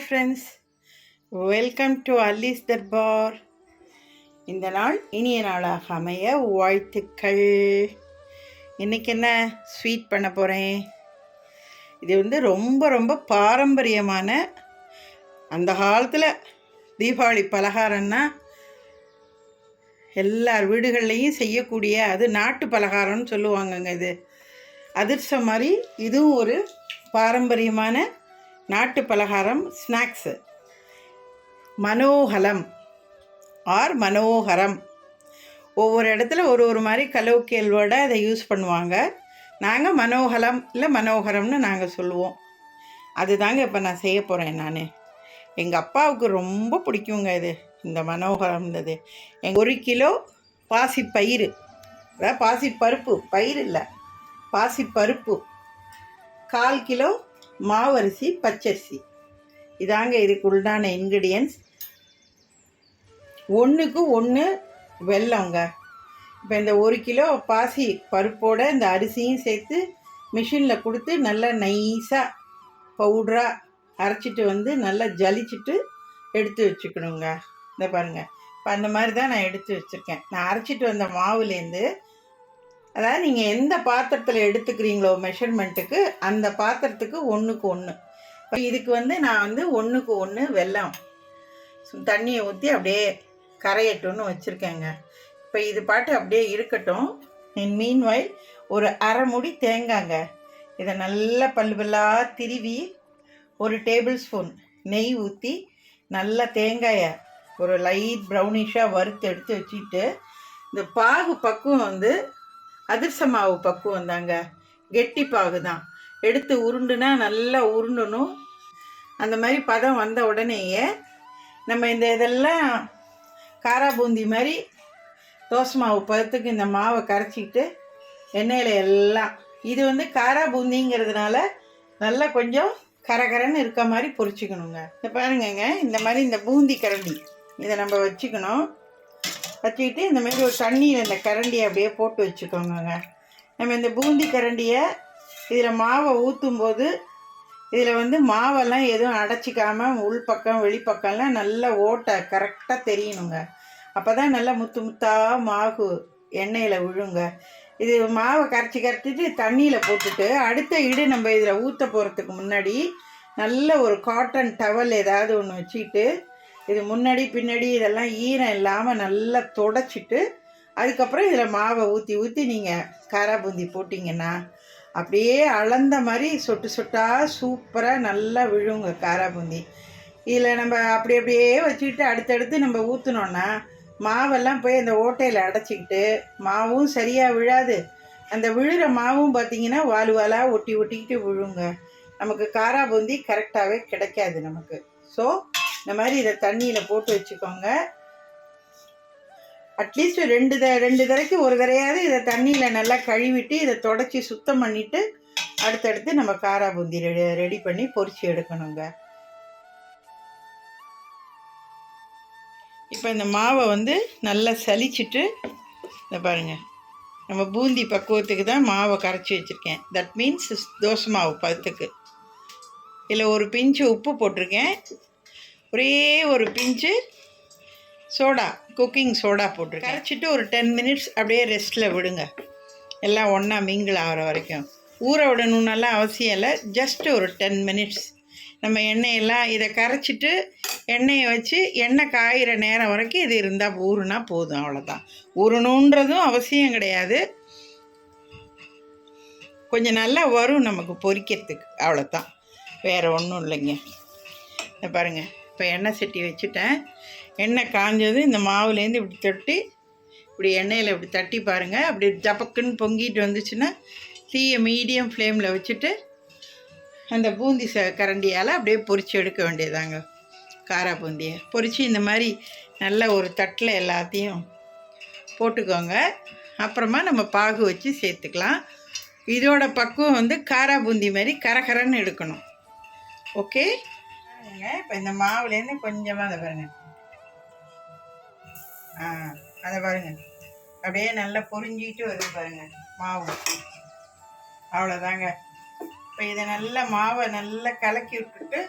Friends, welcome to Alli'sDarbar. இந்த நாள் இனிய நாளாக அமைய வாழ்த்துக்கள். இன்றைக்கி என்ன ஸ்வீட் பண்ண போகிறேன். இது ரொம்ப ரொம்ப பாரம்பரியமான அந்த காலத்தில் தீபாவளி பலகாரம்னா எல்லார் வீடுகள்லையும் செய்யக்கூடிய அது நாட்டு பலகாரம்னு சொல்லுவாங்கங்க. இது அதிர்ஷ்டம் மாதிரி இதுவும் ஒரு பாரம்பரியமான நாட்டு பலகாரம், ஸ்நாக்ஸு. மனோகலம் ஆர் மனோகரம், ஒவ்வொரு இடத்துல ஒரு மாதிரி கலோக்கியல் வேர்டாக அதை யூஸ் பண்ணுவாங்க. நாங்கள் மனோகலம் இல்லை மனோகரம்னு நாங்கள் சொல்லுவோம். அதுதாங்க இப்போ நான் செய்ய போகிறேன். நான் எங்கள் அப்பாவுக்கு ரொம்ப பிடிக்குங்க இந்த மனோகரம்ன்றது. 1 கிலோ பாசிப்பயிறு, அதாவது பாசிப்பருப்பு, பயிர் இல்லை பாசிப்பருப்பு, 1/4 கிலோ மாவரிசி, பச்சரிசி, இதாங்க இதுக்கு உண்டான இன்க்ரீடியன்ஸ். 1க்கு 1 வெல்லங்க. இப்போ இந்த 1 கிலோ பாசி பருப்போடு இந்த அரிசியும் சேர்த்து மிஷினில் கொடுத்து நல்லா நைஸாக பவுடராக அரைச்சிட்டு நல்லா ஜலிச்சுட்டு எடுத்து வச்சுக்கணுங்க. இந்த பாருங்கள், இப்போ அந்த மாதிரி தான் நான் எடுத்து வச்சுருக்கேன். நான் அரைச்சிட்டு வந்த மாவுலேருந்து, அதாவது நீங்கள் எந்த பாத்திரத்தில் எடுத்துக்கிறீங்களோ மெஷர்மெண்ட்டுக்கு, அந்த பாத்திரத்துக்கு 1க்கு 1. இப்போ இதுக்கு நான் 1க்கு 1 வெல்லம் தண்ணியை ஊற்றி அப்படியே கரையட்டும்னு வச்சுருக்கேங்க. இப்போ இது பாட்டு அப்படியே இருக்கட்டும். மீன்வாயில் ஒரு அரை மூடி தேங்காய்ங்க, இதை நல்லா பல்லாக திருவி 1 டேபிள் ஸ்பூன் நெய் ஊற்றி நல்லா தேங்காயை ஒரு லைட் ப்ரௌனிஷாக வறுத்து எடுத்து வச்சுட்டு, இந்த பாகு பக்குவம் அதிர்ச மாவு பக்குவம் தாங்க, கெட்டி பாகு தான். எடுத்து உருண்டுனா நல்லா உருண்டணும். அந்த மாதிரி பதம் வந்த உடனேயே நம்ம இதெல்லாம் காரா பூந்தி மாதிரி தோசை மாவு பதத்துக்கு இந்த மாவை கரைச்சிக்கிட்டு எண்ணெயில் எல்லாம், இது காரா பூந்திங்கிறதுனால நல்லா கொஞ்சம் கரகரன்னு இருக்க மாதிரி பொரிச்சிக்கணுங்க. இதை பாருங்கங்க, இந்த மாதிரி இந்த பூந்தி கரண்டி இதை நம்ம வச்சுக்கணும். வச்சுக்கிட்டு இந்த மாதிரி ஒரு தண்ணியில் இந்த கரண்டியை அப்படியே போட்டு வச்சுக்கோங்க. நம்ம இந்த பூந்தி கரண்டியை இதில் மாவை ஊற்றும்போது இதில் மாவெல்லாம் எதுவும் அடைச்சிக்காமல் உள்பக்கம் வெளிப்பக்கம்லாம் நல்லா ஓட்டை கரெக்டாக தெரியணுங்க. அப்போ தான் நல்லா முத்து முத்தாக மாவு எண்ணெயில் விழுங்க. இது மாவை கரைச்சிட்டு தண்ணியில் போட்டுட்டு அடுத்த நம்ம இதில் ஊற்ற போகிறதுக்கு முன்னாடி நல்ல ஒரு காட்டன் டவல் ஏதாவது ஒன்று வச்சுக்கிட்டு இது முன்னாடி பின்னாடி இதெல்லாம் ஈரம் இல்லாமல் நல்லா தொடச்சிட்டு அதுக்கப்புறம் இதில் மாவை ஊற்றி நீங்கள் காரா பூந்தி போட்டிங்கன்னா அப்படியே அளந்த மாதிரி சொட்டு சொட்டாக சூப்பராக நல்லா விழுங்க காரா பூந்தி. இதில் நம்ம அப்படியே வச்சுக்கிட்டு அடுத்தடுத்து நம்ம ஊற்றினோன்னா மாவெல்லாம் போய் அந்த ஓட்டையில் அடைச்சிக்கிட்டு மாவும் சரியாக விழாது. அந்த விழுகிற மாவும் பார்த்திங்கன்னா வாலாக ஒட்டிக்கிட்டு விழுங்க. நமக்கு காரா பூந்தி கரெக்டாகவே கிடைக்காது நமக்கு. ஸோ இந்த மாதிரி இதை தண்ணியில் போட்டு வச்சுக்கோங்க. அட்லீஸ்ட் 2 தடவைக்கு ஒரு தடையாவது இதை தண்ணியில் நல்லா கழுவிட்டு இதை தொடச்சி சுத்தம் பண்ணிவிட்டு அடுத்தடுத்து நம்ம காரா பூந்தி ரெடி பண்ணி பொரிச்சு எடுக்கணுங்க. இப்போ இந்த மாவை நல்லா சலிச்சிட்டு இந்த பாருங்கள், நம்ம பூந்தி பக்குவத்துக்கு தான் மாவை கரைச்சி வச்சுருக்கேன். தட் மீன்ஸ் தோசை மாவு பதத்துக்கு. இதில் ஒரு பிஞ்சு உப்பு போட்டிருக்கேன், ஒரே ஒரு பிஞ்சு சோடா, குக்கிங் சோடா போட்டிருக்கேன். கரைச்சிட்டு ஒரு 10 மினிட்ஸ் அப்படியே ரெஸ்ட்டில் விடுங்க, எல்லாம் ஒன்றா மிங்கிள் ஆகிற வரைக்கும். ஊற விடணுன்னெல்லாம் அவசியம் இல்லை, ஜஸ்ட் ஒரு 10 மினிட்ஸ். நம்ம எண்ணெயெல்லாம் இதை கரைச்சிட்டு எண்ணெயை வச்சு எண்ணெய் காயிற நேரம் வரைக்கும் இது இருந்தால் ஊறுனா போதும், அவ்வளோதான். ஊறணுன்றதும் அவசியம் கிடையாது, கொஞ்சம் நல்லா வரும் நமக்கு பொரிக்கிறதுக்கு, அவ்வளோதான், வேறு ஒன்றும் இல்லைங்க. இதை பாருங்கள், இப்போ எண்ணெய் சட்டி வச்சுட்டேன். எண்ணெய் காஞ்சது இந்த மாவுலேருந்து இப்படி தொட்டி இப்படி எண்ணெயில் இப்படி தட்டி பாருங்கள். அப்படி ஜப்பக்குன்னு பொங்கிட்டு வந்துச்சுன்னா தீயை மீடியம் ஃப்ளேமில் வச்சுட்டு அந்த பூந்தி கரண்டியால் அப்படியே பொரித்து எடுக்க வேண்டியதாங்க. காரா பூந்தியை பொரித்து இந்த மாதிரி நல்ல ஒரு தட்டில் எல்லாத்தையும் போட்டுக்கோங்க. அப்புறமா நம்ம பாகு வச்சு சேர்த்துக்கலாம். இதோட பக்குவம் காரா பூந்தி மாதிரி கரகரன்னு எடுக்கணும். ஓகே, இப்போ இந்த மாவுலேருந்து கொஞ்சமாக அதை பாருங்கள், அதை பாருங்கள், அப்படியே நல்லா பொரிஞ்சிக்கிட்டு வருது பாருங்கள் மாவு, அவ்வளோதாங்க. இப்போ இதை நல்லா மாவை நல்லா கலக்கி விட்டுட்டு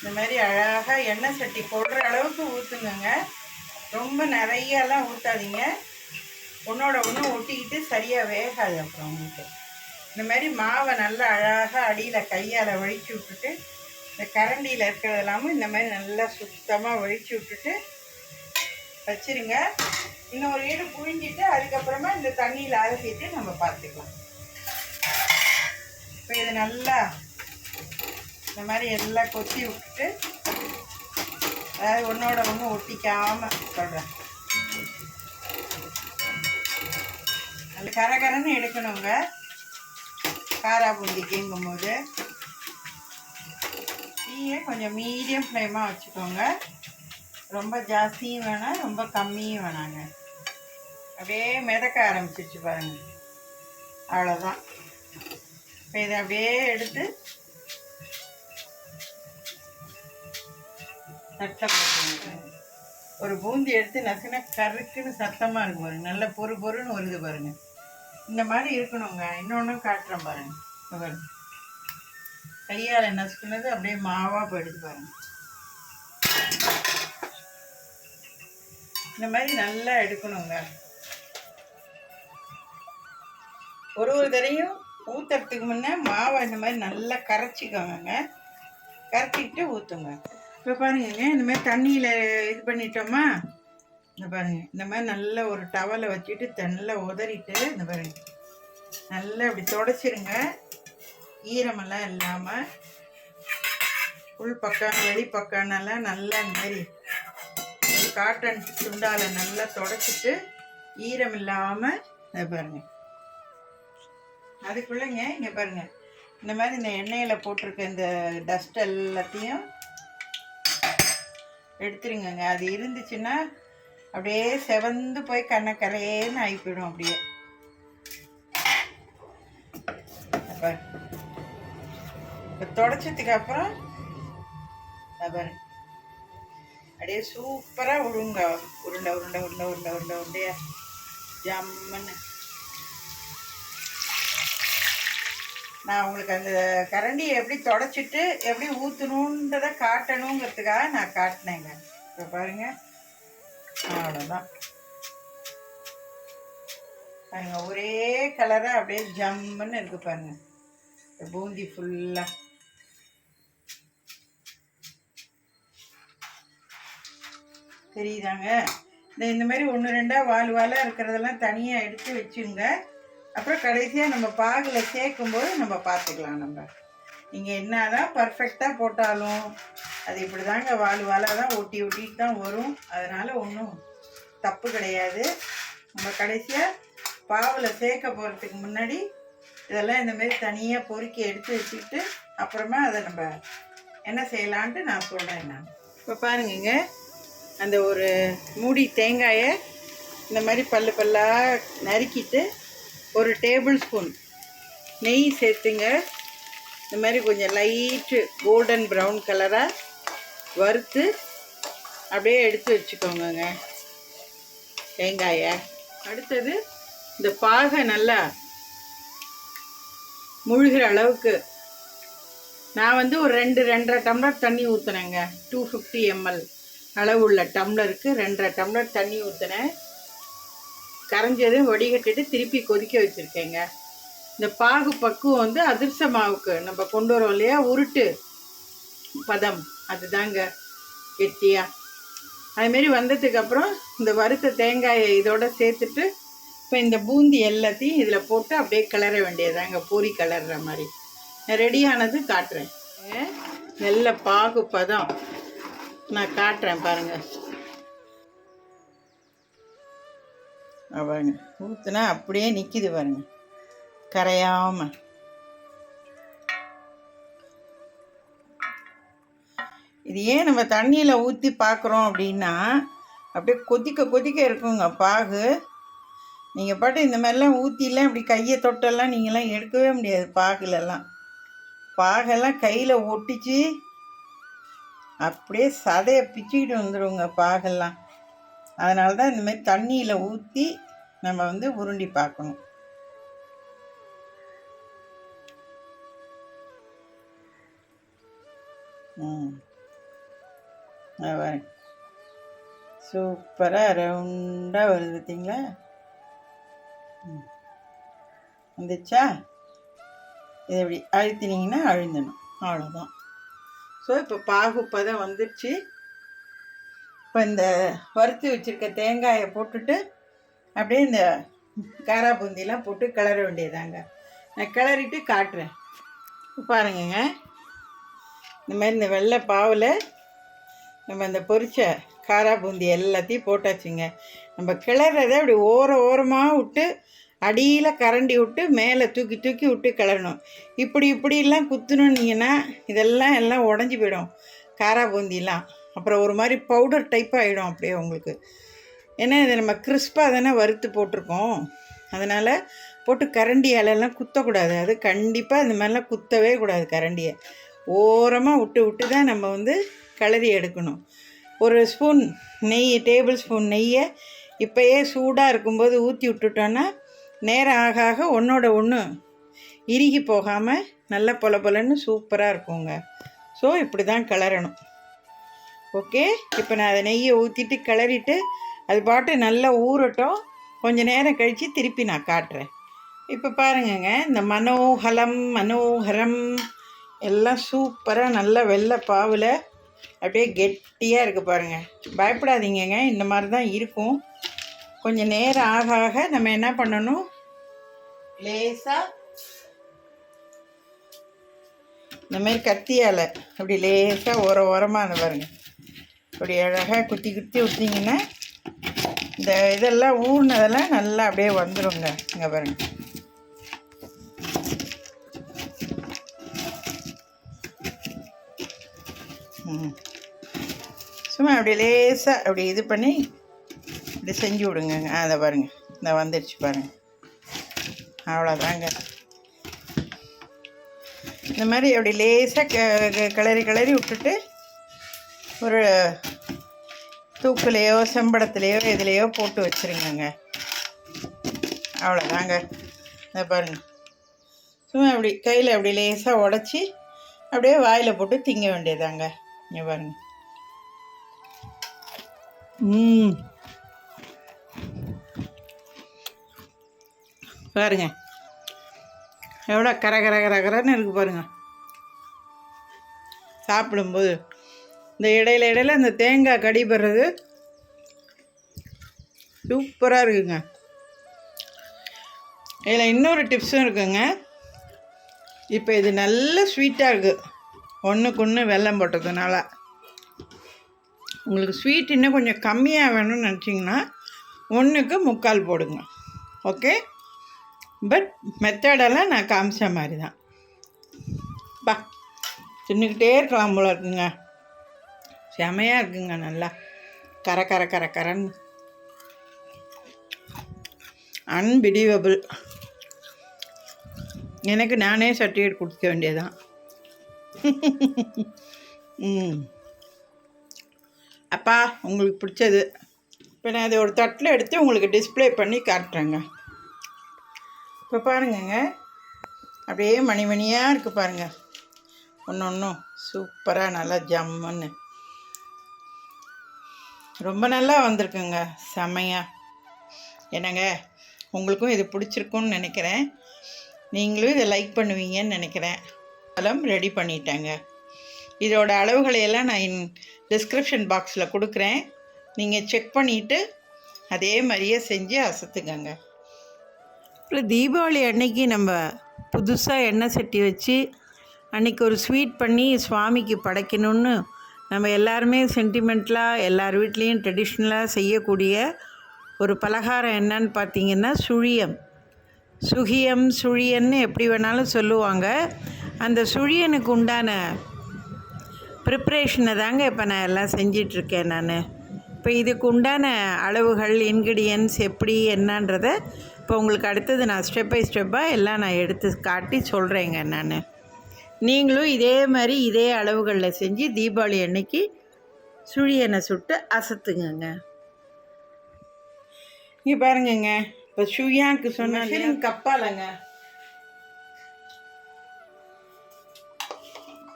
இந்த மாதிரி அழகாக எண்ணெய் சட்டி போடுற அளவுக்கு ஊற்றுங்க. ரொம்ப நிறையெல்லாம் ஊற்றாதீங்க, ஒன்றோட ஒன்று ஒட்டிக்கிட்டு சரியாக வேகாது அப்புறம் உங்களுக்கு. இந்த மாதிரி மாவை நல்லா அழகாக அடியில் கையால் வழித்து விட்டுட்டு, இந்த கரண்டியில் இருக்கிறது இல்லாமல் இந்த மாதிரி நல்லா சுத்தமாக வழித்து விட்டுட்டு வச்சுருங்க. இன்னொரு ஈடு புழிஞ்சிட்டு அதுக்கப்புறமா இந்த தண்ணியில் அலசிட்டு நம்ம பார்த்துக்கலாம். இப்போ இது நல்லா இந்த மாதிரி எல்லாம் கொத்தி விட்டுட்டு, அதாவது ஒன்றோட ஒன்று ஒட்டிக்காமல் சொல்கிறேன், அது கரகரன்னு எடுக்கணுங்க. காரா பூந்திக்குங்கும் போது தீயை கொஞ்சம் மீடியம் ஃப்ளேமாக வச்சுக்கோங்க. ரொம்ப ஜாஸ்தியும் வேணாம், ரொம்ப கம்மியும் வேணாங்க. அப்படியே மிதக்க ஆரம்பிச்சிருச்சு பாருங்கள், அவ்வளோதான். இப்போ இதை அப்படியே எடுத்து தட்டை போட்டுங்க. ஒரு பூந்தி எடுத்து நசுனா கருக்குன்னு சத்தமாக இருக்கும் பாருங்க, நல்ல பொறு பொறுன்னு வருது பாருங்கள். இந்த மாதிரி இருக்கணுங்க. இன்னொன்றும் காட்டுறேன் பாருங்கள். பாருங்க, கையால் நசுக்குனது அப்படியே மாவாக போயிடுது பாருங்கள். இந்த மாதிரி நல்லா எடுக்கணுங்க. ஒரு தடையும் ஊற்றுறதுக்கு முன்னே மாவை இந்த மாதிரி நல்லா கரைச்சிக்கோங்க. கரைச்சிக்கிட்டு ஊற்றுங்க. இப்போ பாருங்க, இந்த மாதிரி தண்ணியில் இது பண்ணிட்டோமா, இந்த பாருங்கள், இந்த மாதிரி நல்லா ஒரு டவலை வச்சுட்டு நல்லா உதறிட்டு இந்த பாருங்க நல்லா இப்படி தொடச்சிருங்க, ஈரமெல்லாம் இல்லாமல். உள் பக்கம் வெளி பக்கம்னெல்லாம் நல்லா இந்த மாதிரி காட்டன் துண்டால் நல்லா தொடச்சிட்டு ஈரம் இல்லாமல் இதை பாருங்கள். அதுக்குள்ளேங்க இங்கே பாருங்கள், இந்த மாதிரி இந்த எண்ணெயில் போட்டிருக்க இந்த டஸ்ட் எல்லாத்தையும் எடுத்துருங்க. அது இருந்துச்சுன்னா அப்படியே செவந்து போய் கரையேன்னு ஆகிப்போயிடும். அப்படியே இப்போ தொடச்சதுக்கு அப்புறம் பாருங்க, அப்படியே சூப்பராக உருங்க, உருண்டை உருண்டை உருண்டை உருண்டை உருண்டை உருண்டையா ஜம்முன்னு. நான் உங்களுக்கு அந்த கரண்டியை எப்படி தொடச்சிட்டு எப்படி ஊற்றணுன்றதை காட்டணுங்கிறதுக்காக நான் காட்டினேங்க. இப்போ பாருங்கள், அவ்வளோதான் பாருங்க, ஒரே கலராக அப்படியே ஜம்முன்னு இருக்கு பாருங்க பூந்தி ஃபுல்லாக. தெரியுதாங்க? இந்த மாதிரி ஒன்று ரெண்டாக வாலாக இருக்கிறதெல்லாம் தனியாக எடுத்து வச்சுங்க. அப்புறம் கடைசியாக நம்ம பாகில் சேர்க்கும்போது நம்ம பார்த்துக்கலாம். நம்ம நீங்கள் என்ன தான் பர்ஃபெக்டாக போட்டாலும் அது இப்படி தாங்க வாலாக தான் ஒட்டிட்டு தான் வரும். அதனால் ஒன்றும் தப்பு கிடையாது. நம்ம கடைசியாக பாவில் சேர்க்க போகிறதுக்கு முன்னாடி இதெல்லாம் இந்தமாரி தனியாக பொறுக்கி எடுத்து வச்சுக்கிட்டு அப்புறமா அதை நம்ம என்ன செய்யலான்ட்டு நான் சொல்கிறேன். நான் இப்போ பாருங்கங்க, அந்த ஒரு மூடி தேங்காயை இந்த மாதிரி பல்லு பல்லாக நறுக்கிட்டு ஒரு டேபிள் ஸ்பூன் நெய் சேர்த்துங்க. இந்த மாதிரி கொஞ்சம் லைட்டு கோல்டன் ப்ரௌன் கலராக வறுத்து அப்படியே எடுத்து வச்சுக்கோங்க தேங்காயை. அடுத்தது இந்த பாகை நல்லா முழுகிற அளவுக்கு நான் வந்து ஒரு 2-2.5 டம்ளர் தண்ணி ஊற்றினேங்க. 250 ml அளவுள்ள டம்ளருக்கு 2.5 டம்ளர் தண்ணி ஊற்றினேன். கரைஞ்சதும் வடிகட்டிட்டு திருப்பி கொதிக்க வச்சுருக்கேங்க. இந்த பாகு பக்குவம் வந்து அதிர்ச மாவுக்கு நம்ம கொண்டு வரோம் இல்லையா, உருட்டு பதம், அதுதாங்க கெட்டியாக. அதுமாரி வந்ததுக்கப்புறம் இந்த வறுத்த தேங்காயை இதோட சேர்த்துட்டு இப்போ இந்த பூந்தி எல்லாத்தையும் இதில் போட்டு அப்படியே கிளற வேண்டியதாங்க, பூரி கிளற மாதிரி. ரெடியானது காட்டுறேன். நல்ல பாகு பதம் நான் காட்டுறேன் பாருங்கள். பாருங்க, ஊற்றுனா அப்படியே நிற்கிது பாருங்க, கரையாமல். இது ஏன் நம்ம தண்ணியில் ஊற்றி பார்க்குறோம் அப்படின்னா, அப்படியே கொதிக்க கொதிக்க இருக்குங்க பாகு. நீங்கள் பாட்டு இந்த மாதிரிலாம் ஊற்றிலாம் இப்படி கையை தொட்டெல்லாம் நீங்களாம் எடுக்கவே முடியாது. பாகெல்லாம் கையில் ஒட்டிச்சு அப்படியே சதையை பிச்சுக்கிட்டு வந்துடுங்க பாகெல்லாம். அதனால தான் இந்த மாதிரி தண்ணியில் ஊற்றி நம்ம வந்து உருண்டி பார்க்கணும். சூப்பராக ரவுண்டாக வருது பார்த்தீங்களா? வந்துச்சா? இதை இப்படி அழுத்தினீங்கன்னா அழுந்தணும், அவ்வளோதான். ஸோ இப்போ பாகுப்பதம் வந்துடுச்சு. இப்போ இந்த வறுத்து வச்சுருக்க தேங்காயை போட்டுட்டு அப்படியே இந்த காரா பூந்திலாம் போட்டு கிளற வேண்டியதாங்க. நான் கிளறிட்டு காட்டுறேன். பாருங்கங்க, இந்த மாதிரி இந்த வெள்ளை பாவில் நம்ம இந்த பொரிச்ச காரா பூந்தி எல்லாத்தையும் போட்டாச்சுங்க. நம்ம கிளறதை அப்படி ஓரமாக விட்டு அடியில் கரண்டி விட்டு மேலே தூக்கி தூக்கி விட்டு கிளறணும். இப்படிலாம் குத்துணுன்னீங்கன்னா எல்லாம் உடஞ்சி போயிடும் காரா பூந்திலாம். அப்புறம் ஒரு மாதிரி பவுடர் டைப் ஆகிடும் அப்படியே உங்களுக்கு. ஏன்னா இதை நம்ம கிறிஸ்பாக தானே வறுத்து போட்டிருக்கோம், அதனால் போட்டு கரண்டியாலெல்லாம் குத்தக்கூடாது. அது கண்டிப்பாக இந்த மாதிரிலாம் குத்தவே கூடாது. கரண்டியை ஓரமாக விட்டு தான் நம்ம கிளறி எடுக்கணும். ஒரு ஸ்பூன் நெய், டேபிள் ஸ்பூன் நெய்யை இப்போயே சூடாக இருக்கும்போது ஊற்றி விட்டுட்டோன்னா நேரம் ஆக ஆக ஒன்றோட ஒன்று இறுகி போகாமல் நல்ல பொலன்னு சூப்பராக இருக்குங்க. ஸோ இப்படி தான் கிளறணும். ஓகே, இப்போ நான் அதை நெய்யை ஊற்றிட்டு கிளறிட்டு அது பாட்டு நல்லா ஊறட்டும். கொஞ்சம் நேரம் கழித்து திருப்பி நான் காட்டுறேன். இப்போ பாருங்கங்க, இந்த மனோகரம் எல்லாம் சூப்பராக நல்ல வெள்ளை பாவில் அப்படியே கெட்டியாக இருக்குது பாருங்கள். பயப்படாதீங்கங்க, இந்த மாதிரி தான் இருக்கும். கொஞ்சம் நேரம் ஆக ஆக நம்ம என்ன பண்ணணும், லேசாக இந்த மாதிரி கத்தியால் அப்படி லேசாக ஓரமாக அந்த பாருங்கள், அப்படி அழகாக குத்தி விட்டிங்கன்னா இந்த இதெல்லாம் ஊறினதெல்லாம் நல்லா அப்படியே வந்துடுங்க. இங்கே பாருங்கள், சும்மா அப்படி லேசாக அப்படி இது பண்ணி இப்படி செஞ்சு விடுங்க. அதை பாருங்கள், இந்த வந்துடுச்சு பாருங்கள், அவ்வளோதாங்க. இந்த மாதிரி அப்படி லேசாக கிளறி விட்டுட்டு ஒரு தூக்குலையோ செம்படத்துலையோ எதுலேயோ போட்டு வச்சுருங்கங்க. அவ்வளோதாங்க. இதை பாருங்கள், சும்மா அப்படி கையில் அப்படி லேசாக உடச்சி அப்படியே வாயில் போட்டு திங்க வேண்டியதாங்க. இங்கே பாருங்கள், பாருங்க எவ்வளோ கரன்னு இருக்குது பாருங்கள். சாப்பிடும்போது இந்த இடையில இந்த தேங்காய் கடிபடுறது சூப்பராக இருக்குங்க. இதில் இன்னொரு டிப்ஸும் இருக்குங்க. இப்போ இது நல்ல ஸ்வீட்டாக இருக்குது, ஒன்றுக்கு வெல்லம் போட்டதுனால. உங்களுக்கு ஸ்வீட் இன்னும் கொஞ்சம் கம்மியாக வேணும்னு நினச்சிங்கன்னா 1/4 போடுங்க. ஓகே, பட் மெத்தடெல்லாம் நான் காமிச்ச மாதிரி தான். தின்னுக்கிட்டே இருக்கலாம் போல இருக்குங்க. செமையாக இருக்குங்க, நல்லா கரன்னு அன்பிலீவபிள். எனக்கு நானே சர்டிஃபிகேட் கொடுக்க வேண்டியதான். அப்பா உங்களுக்கு பிடிச்சது. இப்போ நான் அதை ஒரு தட்டில் எடுத்து உங்களுக்கு டிஸ்பிளே பண்ணி காட்டுறேங்க. இப்போ பாருங்கங்க, அப்படியே மணியாக இருக்குது பாருங்கள், ஒன்றும் சூப்பராக நல்லா ஜம்முன்னு ரொம்ப நல்லா வந்திருக்குங்க, செம்மையாக. என்னங்க, உங்களுக்கும் இது பிடிச்சிருக்குன்னு நினைக்கிறேன். நீங்களும் இதை லைக் பண்ணுவீங்கன்னு நினைக்கிறேன். எல்லாம் ரெடி பண்ணிட்டேங்க. இதோட அளவுகளையெல்லாம் நான் டிஸ்கிரிப்ஷன் பாக்ஸில் கொடுக்குறேன், நீங்கள் செக் பண்ணிவிட்டு அதே மாதிரியே செஞ்சு அசத்துக்கங்க. அப்புறம் தீபாவளி அன்னைக்கு நம்ம புதுசாக எண்ணெய் சட்டி வச்சு அன்றைக்கி ஒரு ஸ்வீட் பண்ணி சுவாமிக்கு படைக்கணும்னு நம்ம எல்லாருமே சென்டிமெண்ட்லாக எல்லார் வீட்லேயும் ட்ரெடிஷ்னலாக செய்யக்கூடிய ஒரு பலகாரம் என்னன்னு பார்த்திங்கன்னா சுழியம். சுழியன்னு எப்படி வேணாலும் சொல்லுவாங்க. அந்த சுழியனுக்கு உண்டான ப்ரிப்ரேஷனை தாங்க இப்போ நான் எல்லாம் செஞ்சிட்ருக்கேன் நான். இப்போ இதுக்கு உண்டான அளவுகள், இன்க்ரீடியன்ட்ஸ் எப்படி என்னன்றதை இப்போ உங்களுக்கு அடுத்தது நான் ஸ்டெப் பை ஸ்டெப்பாக எல்லாம் நான் எடுத்து காட்டி சொல்கிறேங்க. நான் நீங்களும் இதே மாதிரி இதே அளவுகளில் செஞ்சு தீபாவளி அன்னைக்கு சுழியனை சுட்டு அசத்துங்க. இங்கே பாருங்கங்க, இப்போ சுழியாக்கு சொன்ன கப்பாலங்க,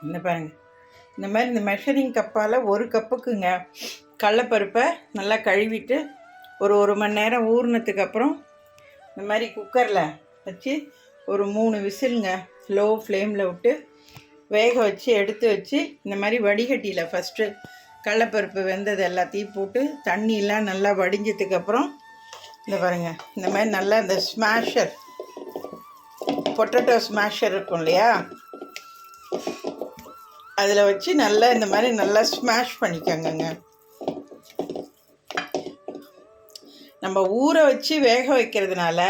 இந்த பாருங்க இந்த மாதிரி இந்த மெஷரிங் கப்பால் ஒரு கப்புக்குங்க கடலப்பருப்பை நல்லா கழுவிட்டு ஒரு மணி நேரம் ஊறினதுக்கு அப்புறம் இந்த மாதிரி குக்கரில் வச்சு ஒரு 3 விசிலுங்க லோ ஃப்ளேமில் விட்டு வேக வச்சு எடுத்து வச்சு இந்த மாதிரி வடிகட்டியில் ஃபஸ்ட்டு கடலப்பருப்பு வெந்தது எல்லாத்தையும் போட்டு தண்ணியெலாம் நல்லா வடிஞ்சதுக்கப்புறம் இந்த பாருங்கள் இந்த மாதிரி நல்லா இந்த ஸ்மாஷர் பொட்டேட்டோ ஸ்மாஷர் இருக்கும் இல்லையா, அதில் வச்சு நல்லா இந்த மாதிரி நல்லா ஸ்மாஷ் பண்ணிக்கோங்க. நம்ம ஊற வச்சு வேக வைக்கிறதுனால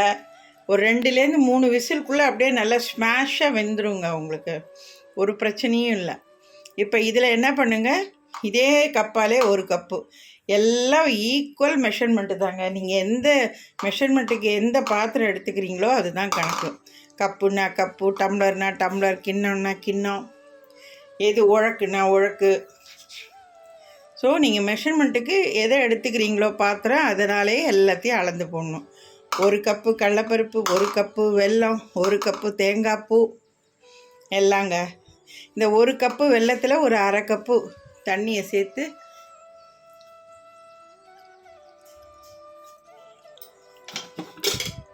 ஒரு 2லேருந்து 3 விசிலுக்குள்ளே அப்படியே நல்லா ஸ்மாஷாக வெந்துருங்க, உங்களுக்கு ஒரு பிரச்சனையும் இல்லை. இப்போ இதில் என்ன பண்ணுங்கள், இதே கப்பாலே ஒரு கப்பு எல்லாம் ஈக்குவல் மெஷர்மெண்ட்டு தாங்க. நீங்கள் எந்த மெஷர்மெண்ட்டுக்கு எந்த பாத்திரம் எடுத்துக்கிறீங்களோ அதுதான் கணக்கு. கப்புன்னா கப்பு, டம்ளர்னா டம்ளர், கிண்ணம்னா கிண்ணம், எது உழக்குன்னா உழக்கு. ஸோ நீங்கள் மெஷர்மெண்ட்டுக்கு எதை எடுத்துக்கிறீங்களோ பாத்திரம், அதனாலே எல்லாத்தையும் அளந்து போடணும். 1 கப்பு கடலப்பருப்பு, 1 கப்பு வெல்லம், 1 கப்பு தேங்காய் பூ எல்லாங்க. இந்த 1 கப்பு வெல்லத்தில் ஒரு 1/2 கப்பு தண்ணியை சேர்த்து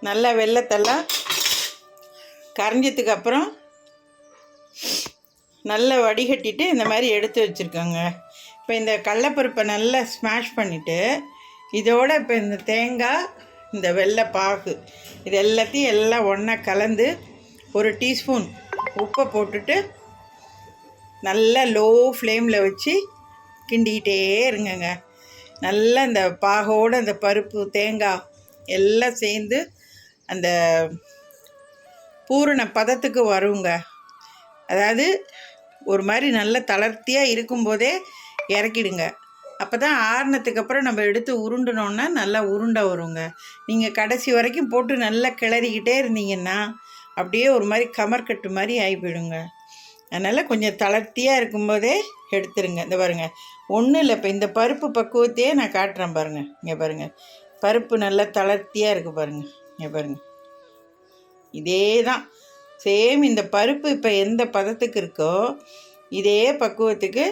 நல்லா வெல்லத்தெல்லாம் கரைஞ்சதுக்கப்புறம் நல்லா வடிகட்டிட்டு இந்த மாதிரி எடுத்து வச்சுருக்கோங்க. இப்போ இந்த கடலப்பருப்பை நல்லா ஸ்மாஷ் பண்ணிவிட்டு இதோட இப்போ இந்த தேங்காய், இந்த வெள்ளை பாகு, இது எல்லாத்தையும் எல்லாம் ஒன்றா கலந்து 1 டீஸ்பூன் உப்பை போட்டுட்டு நல்லா லோ ஃப்ளேமில் வச்சு கிண்டிக்கிட்டே இருங்கங்க. நல்லா இந்த பாகோடு அந்த பருப்பு தேங்காய் எல்லாம் சேர்ந்து அந்த பூரண பதத்துக்கு வருங்க. அதாவது ஒரு மாதிரி நல்ல தளர்த்தியாக இருக்கும்போதே இறக்கிடுங்க. அப்போ தான் ஆறுனதுக்கப்புறம் நம்ம எடுத்து உருண்டினோன்னா நல்லா உருண்டை வருங்க. நீங்கள் கடைசி வரைக்கும் போட்டு நல்லா கிளறிக்கிட்டே இருந்தீங்கன்னா அப்படியே ஒரு மாதிரி கமர்கட்டு மாதிரி ஆகி போயிடுங்க. அதனால் கொஞ்சம் தளர்த்தியாக இருக்கும்போதே எடுத்துருங்க. இந்த பாருங்கள், ஒன்றும் இல்லை, இப்போ இந்த பருப்பு பக்குவத்தையே நான் காட்டுறேன் பாருங்கள். இங்கே பாருங்கள், பருப்பு நல்லா தளர்த்தியாக இருக்குது பாருங்கள். இங்கே பாருங்கள், இதே தான் சேம். இந்த பருப்பு இப்போ எந்த பதத்துக்கு இருக்கோ இதே பக்குவத்துக்கு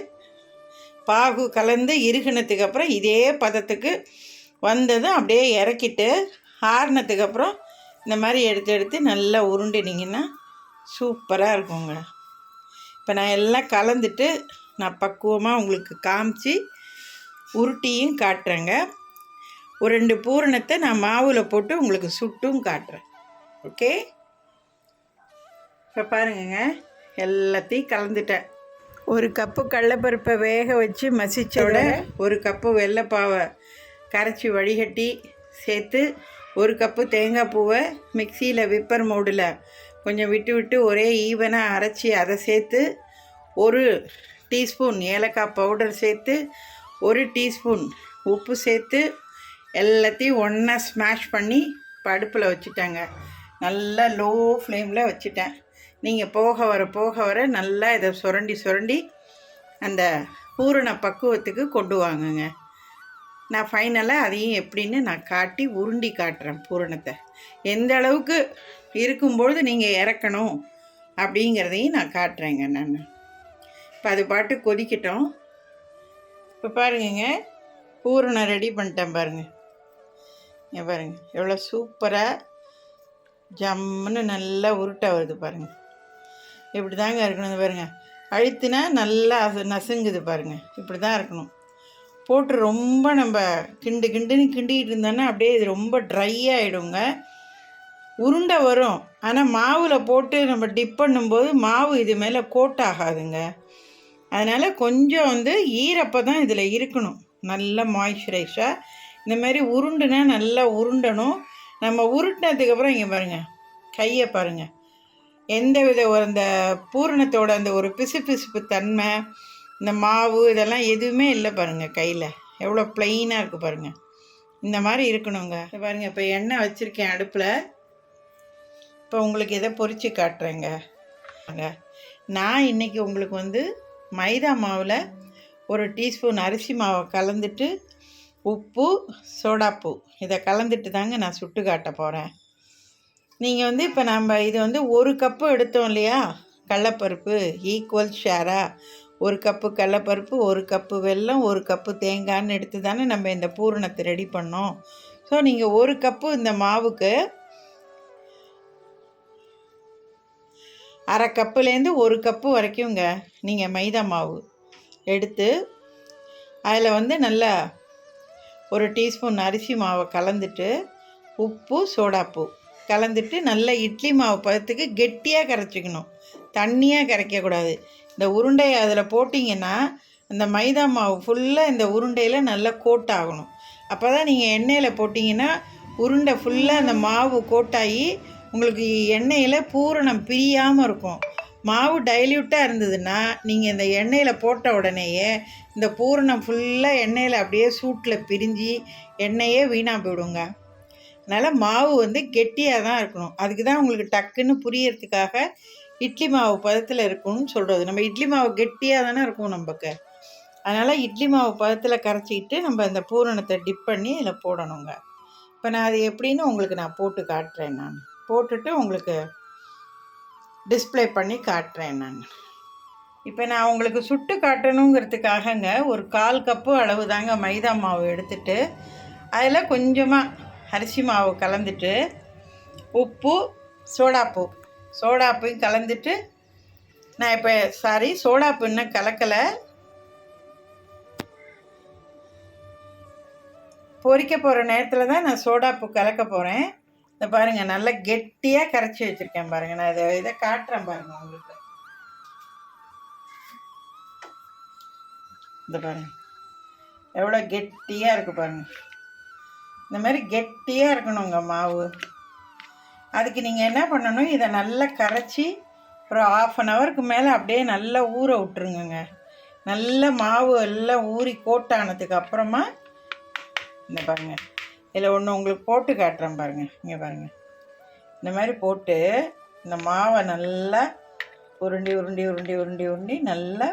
பாகு கலந்து இறுகினத்துக்கு அப்புறம் இதே பதத்துக்கு வந்ததும் அப்படியே இறக்கிட்டு ஆறுனதுக்கப்புறம் இந்த மாதிரி எடுத்து நல்லா உருண்டினீங்கன்னா சூப்பராக இருக்குங்க. இப்போ நான் எல்லாம் கலந்துட்டு நான் பக்குவமாக உங்களுக்கு காமிச்சு உருட்டியும் காட்டுறேங்க. ஒரு 2 பூரணத்தை நான் மாவில் போட்டு உங்களுக்கு சுட்டும் காட்டுறேன். ஓகே, இப்போ பாருங்கங்க, எல்லாத்தையும் கலந்துட்டேன். 1 கப்பு கடலப்பருப்பை வேக வச்சு மசிச்சோட 1 கப்பு வெள்ளைப்பாவை கரைச்சி வடிகட்டி சேர்த்து 1 கப்பு தேங்காய் பூவை மிக்சியில் விப்பர் மோடில் கொஞ்சம் விட்டு விட்டு ஒரே ஈவனாக அரைச்சி அதை சேர்த்து 1 டீஸ்பூன் ஏலக்காய் பவுடர் சேர்த்து 1 டீஸ்பூன் உப்பு சேர்த்து எல்லாத்தையும் ஒன்றா ஸ்மாஷ் பண்ணி அடுப்பில் வச்சுட்டாங்க. நல்லா லோ ஃப்ளேமில் வச்சுட்டேன். நீங்கள் போக வர நல்லா இதை சுரண்டி அந்த பூரண பக்குவத்துக்கு கொண்டு வாங்குங்க. நான் ஃபைனலாக அதையும் எப்படின்னு நான் காட்டி உருண்டி காட்டுறேன். பூரணத்தை எந்த அளவுக்கு இருக்கும்பொழுது நீங்கள் இறக்கணும் அப்படிங்கிறதையும் நான் காட்டுறேங்க. நான் இப்போ அது பாட்டு கொதிக்கட்டும். இப்போ பாருங்கங்க, பூரணம் ரெடி பண்ணிட்டேன் பாருங்கள். இங்கே பாருங்கள், எவ்வளோ சூப்பராக ஜம்முன்னு நல்லா உருட்டை வருது பாருங்கள். இப்படி தாங்க இருக்கணும். பாருங்கள், அழுத்தினா நல்லா நசுங்குது பாருங்கள். இப்படி தான் இருக்கணும். போட்டு ரொம்ப நம்ம கிண்டுன்னு கிண்டிகிட்டு இருந்தோன்னா அப்படியே இது ரொம்ப ட்ரை ஆகிடுங்க. உருண்டை வரும், ஆனால் மாவில் போட்டு நம்ம டிப் பண்ணும்போது மாவு இது மேலே கோட் ஆகாதுங்க. அதனால் கொஞ்சம் ஈரப்போ தான் இதில் இருக்கணும். நல்லா மாய்ஸ்சரைஸாக இந்த மாதிரி உருண்டுனா நல்லா உருண்டணும். நம்ம உருட்டினதுக்கப்புறம் இங்கே பாருங்கள், கையை பாருங்கள், எந்த வித அந்த பூரணத்தோட அந்த ஒரு பிசுபிசுப்பு தன்மை, இந்த மாவு இதெல்லாம் எதுவுமே இல்லை பாருங்கள். கையில் எவ்வளோ ப்ளைனாக இருக்குது பாருங்கள். இந்த மாதிரி இருக்கணுங்க. பாருங்கள், இப்போ எண்ணெய் வச்சுருக்கேன் அடுப்பில். இப்போ உங்களுக்கு எதை பொரித்து காட்டுறேங்க. நான் இன்றைக்கி உங்களுக்கு மைதா மாவில் 1 டீஸ்பூன் அரிசி மாவை கலந்துட்டு உப்பு சோடாப்பூ இதை கலந்துட்டு தாங்க நான் சுட்டு காட்ட போகிறேன். நீங்கள் இப்போ நம்ம இது 1 கப்பு எடுத்தோம் இல்லையா கடலப்பருப்பு, ஈக்குவல் ஷேராக 1 கப்பு கடலைப்பருப்பு, 1 கப்பு வெல்லம், 1 கப்பு தேங்காய்ன்னு எடுத்து தானே நம்ம இந்த பூரணத்தை ரெடி பண்ணோம். ஸோ நீங்கள் 1 கப்பு இந்த மாவுக்கு 1/2 கப்புலேருந்து 1 கப்பு வரைக்குங்க நீங்கள் மைதா மாவு எடுத்து அதில் வந்து நல்லா 1 டீஸ்பூன் அரிசி மாவை கலந்துட்டு, உப்பு, சோடாப்பு கலந்துட்டு நல்லா இட்லி மாவு பதத்துக்கு கெட்டியாக கரைச்சிக்கணும். தண்ணியாக கரைக்கக்கூடாது. இந்த உருண்டையை அதில் போட்டிங்கன்னா அந்த மைதா மாவு ஃபுல்லாக இந்த உருண்டையில் நல்லா கோட் ஆகணும். அப்போ தான் நீங்கள் எண்ணெயில் போட்டிங்கன்னா உருண்டை ஃபுல்லாக அந்த மாவு கோட்டாகி உங்களுக்கு எண்ணெயில் பூரணம் பிரியாமல் இருக்கும். மாவு டைல்யூட்டாக இருந்ததுன்னா நீங்கள் இந்த எண்ணெயில் போட்ட உடனேயே இந்த பூரணம் ஃபுல்லாக எண்ணெயில் அப்படியே சூட்டில் பிரிஞ்சு எண்ணெயே வீணாக போயிடுங்க. அதனால் மாவு வந்து கெட்டியாக தான் இருக்கணும். அதுக்கு தான் உங்களுக்கு டக்குன்னு புரியறதுக்காக இட்லி மாவு பதத்தில் இருக்கணும்னு சொல்கிறது. நம்ம இட்லி மாவு கெட்டியாக தானே இருக்கும் நமக்கு. அதனால் இட்லி மாவு பதத்தில் கரைச்சிக்கிட்டு நம்ம இந்த பூரணத்தை டிப் பண்ணி இதில் போடணுங்க. இப்போ நான் அது எப்படின்னு உங்களுக்கு நான் போட்டு காட்டுறேன். நான் போட்டுட்டு உங்களுக்கு டிஸ்பிளே பண்ணி காட்டுறேன். நான் இப்போ நான் உங்களுக்கு சுட்டு காட்டணுங்கிறதுக்காகங்க ஒரு 1/4 கப்பு அளவு தாங்க மைதா மாவு எடுத்துட்டு அதில் கொஞ்சமாக அரிசி மாவு கலந்துட்டு உப்பு, சோடாப்பையும் கலந்துட்டு, நான் இப்போ சோடாப்பு இன்னும் கலக்கலை, பொரிக்க போகிற நேரத்தில் தான் நான் சோடாப்பு கலக்க போகிறேன். இதை பாருங்கள், நல்லா கெட்டியாக கரைச்சி வச்சுருக்கேன் பாருங்கள். நான் இதை காட்டுறேன் பாருங்கள் உங்களுக்கு. இந்த பாருங்கள் எவ்வளோ கெட்டியாக இருக்குது பாருங்கள். இந்த மாதிரி கெட்டியாக இருக்கணுங்க மாவு. அதுக்கு நீங்கள் என்ன பண்ணணும், இதை நல்லா கரைச்சி ஒரு 1/2 ஹவருக்கு மேலே அப்படியே நல்லா ஊற விட்டுருங்க. நல்ல மாவு எல்லாம் ஊறி கோட்டானதுக்கு அப்புறமா இந்த பாருங்கள், இதில் ஒன்று உங்களுக்கு போட்டு காட்டுறேன் பாருங்கள். இங்கே பாருங்கள், இந்த மாதிரி போட்டு இந்த மாவை நல்லா உருண்டி நல்லா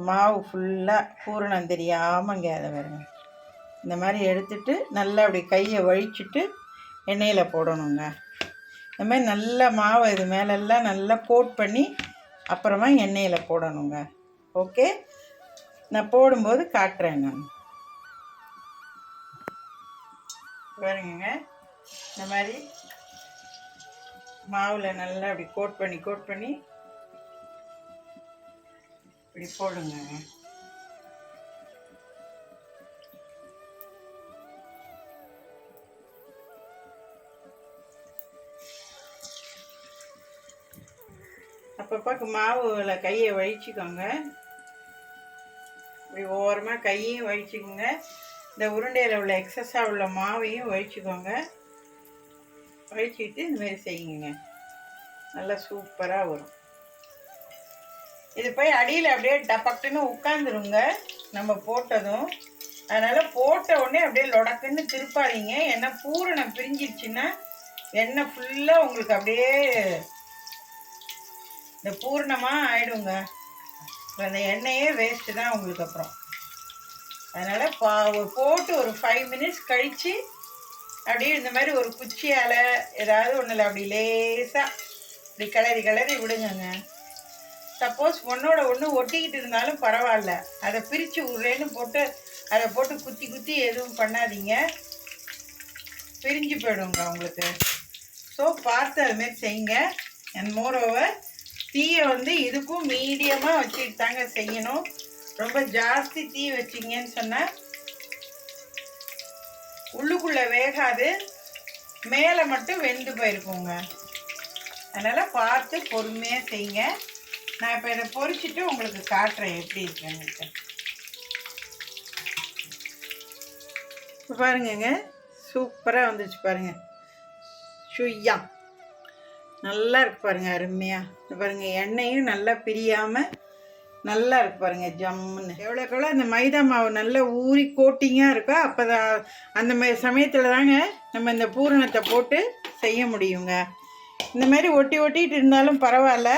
மாவு ஃபுல்லாக பூரணம் தெரியாமங்க அதை பாருங்க. இந்த மாதிரி எடுத்துட்டு நல்லா அப்படி கையை வழிச்சிட்டு எண்ணெயில் போடணுங்க. இந்த மாதிரி நல்லா மாவை இது மேலெல்லாம் நல்லா கோட் பண்ணி அப்புறமா எண்ணெயில் போடணுங்க. ஓகே, நான் போடும்போது காட்டுறேன். நான் பாருங்க, இந்த மாதிரி மாவில் நல்லா அப்படி கோட் பண்ணி இப்படி போடுங்க. அப்பப்போ மாவுல கையை வழிச்சிக்கோங்க. இப்படி ஓரமாக கையையும் வழிச்சிக்கோங்க. இந்த உருண்டையில் உள்ள எக்ஸஸாக உள்ள மாவையும் வழிச்சிக்கோங்க. வழிச்சிக்கிட்டு இந்தமாரி செய்யுங்க. நல்லா சூப்பராக வரும். இது போய் அடியில் அப்படியே டப்பக்குன்னு உட்காந்துருங்க நம்ம போட்டதும். அதனால் போட்ட உடனே அப்படியே லொடக்குன்னு திருப்பாதீங்க. ஏன்னா பூரணம் பிரிஞ்சிருச்சுன்னா எண்ணெய் ஃபுல்லாக உங்களுக்கு அப்படியே இந்த பூர்ணமாக ஆகிடுங்க. இப்போ அந்த எண்ணெயே வேஸ்ட்டு தான் உங்களுக்கு அப்புறம். அதனால் போட்டு ஒரு 5 மினிட்ஸ் கழித்து அப்படியே இந்த மாதிரி ஒரு குச்சியால் ஏதாவது ஒன்றில் அப்படி லேசாக இப்படி கிளறி விடுங்கங்க. சப்போஸ் ஒன்றோட ஒன்று ஒட்டிக்கிட்டு இருந்தாலும் பரவாயில்ல, அதை பிரித்து விட்றேன்னு போட்டு அதை போட்டு குத்தி எதுவும் பண்ணாதீங்க, பிரிஞ்சு போயிடுங்க உங்களுக்கு. ஸோ பார்த்து அதுமாரி செய்யுங்க. அண்ட் மோரோவர் தீயை வந்து இதுக்கும் மீடியமாக வச்சுட்டு தாங்க செய்யணும். ரொம்ப ஜாஸ்தி தீ வச்சிங்கன்னு சொன்னால் உள்ளுக்குள்ளே வேகாது, மேலே மட்டும் வெந்து போயிருக்குங்க. அதனால் பார்த்து பொறுமையாக செய்யுங்க. நான் இப்போ இதை பொரிச்சிட்டு உங்களுக்கு காட்டுறேன் எப்படி இருக்குன்னு. இப்போ பாருங்கங்க, சூப்பராக வந்துச்சு பாருங்கள். சுய்யா நல்லா இருக்கு பாருங்கள், அருமையாக. இப்போ பாருங்கள், எண்ணெயும் நல்லா பிரியாமல் நல்லா இருக்கு பாருங்கள், ஜம்முன்னு. எவ்வளோக்கெவ்வளோ அந்த மைதா மாவு நல்லா ஊறி கோட்டிங்காக இருக்கோ அப்போ தான் அந்த மாதிரி சமயத்தில் தாங்க நம்ம இந்த பூரணத்தை போட்டு செய்ய முடியுங்க. இந்த மாதிரி ஒட்டிட்டு இருந்தாலும் பரவாயில்ல,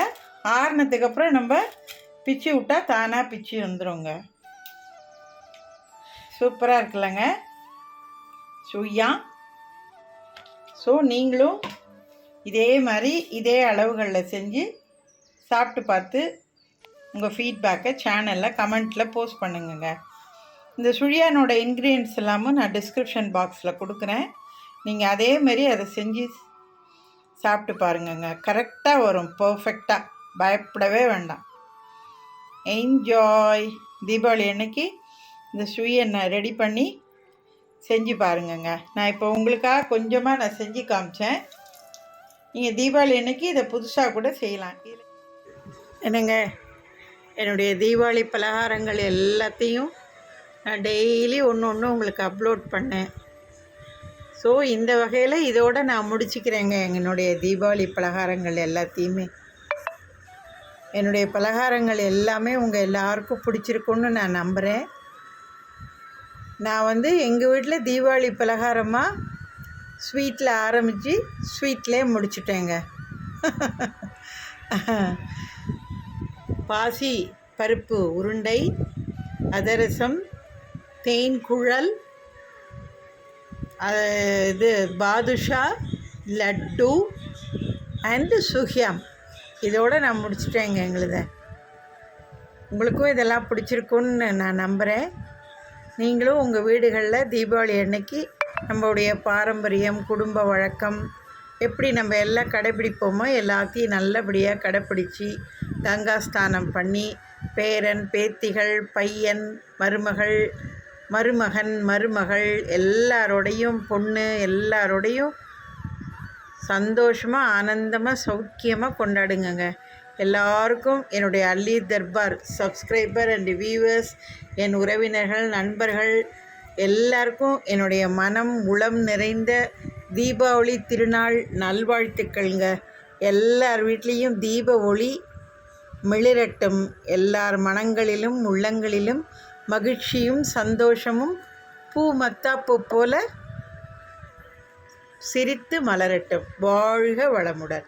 ஆறுனதுக்கப்புறம் நம்ம பிச்சு விட்டால் தானாக பிச்சு வந்துடுங்க. சூப்பராக இருக்குல்லங்க சுய்யா. ஸோ நீங்களும் இதே மாதிரி இதே அளவுகளில் செஞ்சு சாப்பிட்டு பார்த்து உங்கள் ஃபீட்பேக்கை சேனலில் கமெண்ட்டில் போஸ்ட் பண்ணுங்கங்க. இந்த சுழியானோட இன்க்ரீடியன்ட்ஸ் எல்லாமும் நான் டிஸ்கிரிப்ஷன் பாக்ஸில் கொடுக்குறேன். நீங்கள் அதேமாரி அதை செஞ்சு சாப்பிட்டு பாருங்கங்க. கரெக்டாக வரும், பர்ஃபெக்டாக. பயப்படவே வேண்டாம். என்ஜாய். தீபாவளி அன்னைக்கு இந்த சுழியனை ரெடி பண்ணி செஞ்சு பாருங்கங்க. நான் இப்போ உங்களுக்காக கொஞ்சமாக நான் செஞ்சு காமிச்சேன். நீங்கள் தீபாவளி அன்னைக்கு இதை புதுசாக கூட செய்யலாம். என்னங்க, என்னுடைய தீபாவளி பலகாரங்கள் எல்லாத்தையும் நான் டெய்லி ஒன்று ஒன்று உங்களுக்கு அப்லோட் பண்ணேன். ஸோ இந்த வகையில் இதோடு நான் முடிச்சுக்கிறேங்க என்னுடைய தீபாவளி பலகாரங்கள் எல்லாத்தையுமே. என்னுடைய பலகாரங்கள் எல்லாமே உங்கள் எல்லாருக்கும் பிடிச்சிருக்குன்னு நான் நம்புகிறேன். நான் எங்கள் வீட்டில் தீபாவளி பலகாரமாக ஸ்வீட்டில் ஆரம்பித்து ஸ்வீட்லேயே முடிச்சுட்டேங்க. பாசி பருப்பு உருண்டை, அதிரசம், தேன் குழல், இது பாதுஷா, லட்டு அண்டு சுஹியாம். இதோடு நான் முடிச்சிட்டேங்க எங்களுதை. உங்களுக்கும் இதெல்லாம் பிடிச்சிருக்குன்னு நான் நம்புகிறேன். நீங்களும் உங்கள் வீடுகளில் தீபாவளி அன்னைக்கு நம்மளுடைய பாரம்பரியம், குடும்ப வழக்கம் எப்படி நம்ம எல்லாம் கடைப்பிடிப்போமோ எல்லாத்தையும் நல்லபடியாக கடைப்பிடிச்சி கங்கா ஸ்நானம் பண்ணி பேரன் பேத்திகள், பையன், மருமகள், மருமகன், மருமகள் எல்லாரோடையும், பொண்ணு எல்லாரோடையும் சந்தோஷமாக ஆனந்தமாக சௌக்கியமாக கொண்டாடுங்க. எல்லாருக்கும் என்னுடைய அல்லி தர்பார் சப்ஸ்கிரைபர் அண்ட் வியூவர்ஸ், என் உறவினர்கள், நண்பர்கள் எல்லாருக்கும் என்னுடைய மனம் உளம் நிறைந்த தீபாவளி திருநாள் நல்வாழ்த்துக்கள்ங்க. எல்லார் வீட்லேயும் தீப ஒளி மிளிரட்டும். எல்லார் மனங்களிலும் உள்ளங்களிலும் மகிழ்ச்சியும் சந்தோஷமும் பூ மத்தாப்பு போல சிரித்து மலரட்டும். வாழ்க வளமுடன்.